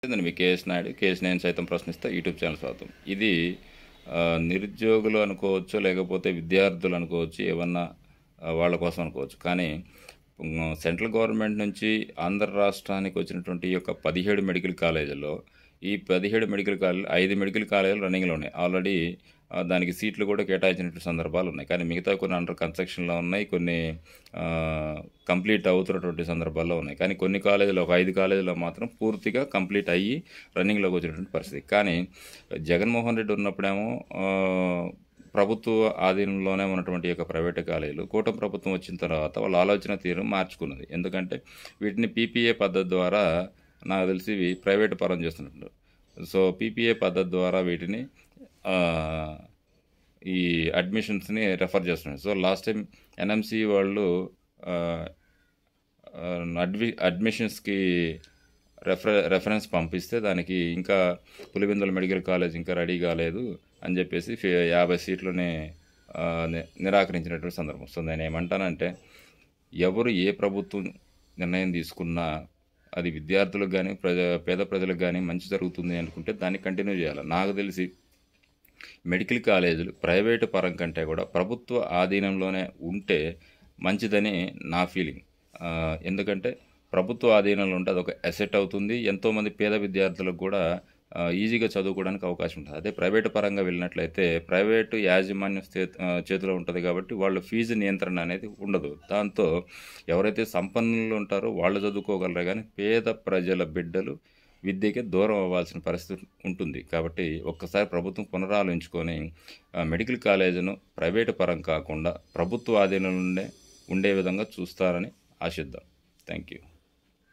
నేను మీ KS Naidu. KS నేను సైతం ప్రశ్నిస్తా యూట్యూబ్ ఛానల్ స్వాగతం. ఇది నిరుద్యోగులు అనుకోవచ్చు, లేకపోతే విద్యార్థులు అనుకోవచ్చు, ఏమన్నా వాళ్ళ కోసం అనుకోవచ్చు. కానీ సెంట్రల్ గవర్నమెంట్ నుంచి ఆంధ్ర రాష్ట్రానికి వచ్చినటువంటి ఈ యొక్క 17 మెడికల్ కాలేజీల్లో ఈ 17 మెడికల్ కాలేజీలు 5 మెడికల్ కాలేజీలు రన్నింగ్లో ఉన్నాయి. ఆల్రెడీ దానికి సీట్లు కూడా కేటాయించినటువంటి సందర్భాలు ఉన్నాయి. కానీ మిగతా కొన్ని అండర్ కన్స్ట్రక్షన్లో ఉన్నాయి, కొన్ని కంప్లీట్ అవుతున్నటువంటి సందర్భాల్లో ఉన్నాయి. కానీ కొన్ని కాలేజీలు, ఒక 5 కాలేజీలో మాత్రం పూర్తిగా కంప్లీట్ అయ్యి రన్నింగ్లోకి వచ్చినటువంటి పరిస్థితి. కానీ జగన్మోహన్ రెడ్డి ఉన్నప్పుడేమో ప్రభుత్వ ఆధీనంలోనే ఉన్నటువంటి యొక్క ప్రైవేటు కాలేజీలు కూటమి ప్రభుత్వం వచ్చిన తర్వాత వాళ్ళ ఆలోచన తీరు మార్చుకున్నది. ఎందుకంటే వీటిని పీపీఏ పద్ధతి ద్వారా నాకు తెలిసి ప్రైవేటు పరం చేస్తున్నట్టు. సో పీపీఏ పద్ధతి ద్వారా వీటిని ఈ అడ్మిషన్స్ని రెఫర్ చేస్తున్నారు. సో లాస్ట్ టైం ఎన్ఎంసి వాళ్ళు అడ్మిషన్స్కి రెఫరెన్స్ పంపిస్తే దానికి ఇంకా పులివెందుల మెడికల్ కాలేజ్ ఇంకా రెడీ కాలేదు అని చెప్పేసి 50 సీట్లని నిరాకరించినటువంటి సందర్భం. సో నేను ఏమంటానంటే, ఎవరు ఏ ప్రభుత్వం నిర్ణయం తీసుకున్నా అది విద్యార్థులకు కానీ పేద ప్రజలకు కానీ మంచి జరుగుతుంది అనుకుంటే దాన్ని కంటిన్యూ చేయాలి. నాకు తెలిసి మెడికల్ కాలేజీలు ప్రైవేటు పరం కంటే కూడా ప్రభుత్వ ఆధీనంలోనే ఉంటే మంచిదని నా ఫీలింగ్. ఎందుకంటే ప్రభుత్వ ఆధీనంలో ఉంటే అదొక అసెట్ అవుతుంది. ఎంతోమంది పేద విద్యార్థులకు కూడా ఈజీగా చదువుకోవడానికి అవకాశం ఉంటుంది. అదే ప్రైవేటు పరంగా వెళ్ళినట్లయితే ప్రైవేటు యాజమాన్యం చేతిలో ఉంటుంది కాబట్టి వాళ్ళు ఫీజు నియంత్రణ అనేది ఉండదు. దాంతో ఎవరైతే సంపన్నులు ఉంటారో వాళ్ళు చదువుకోగలరు, కానీ పేద ప్రజల బిడ్డలు విద్యకి దూరం అవ్వాల్సిన పరిస్థితి ఉంటుంది. కాబట్టి ఒక్కసారి ప్రభుత్వం పునరాలోచించుకొని మెడికల్ కాలేజీను ప్రైవేటు పరం కాకుండా ప్రభుత్వ ఆధీనంలోనే ఉండే విధంగా చూస్తారని ఆశిద్దాం. Thank you.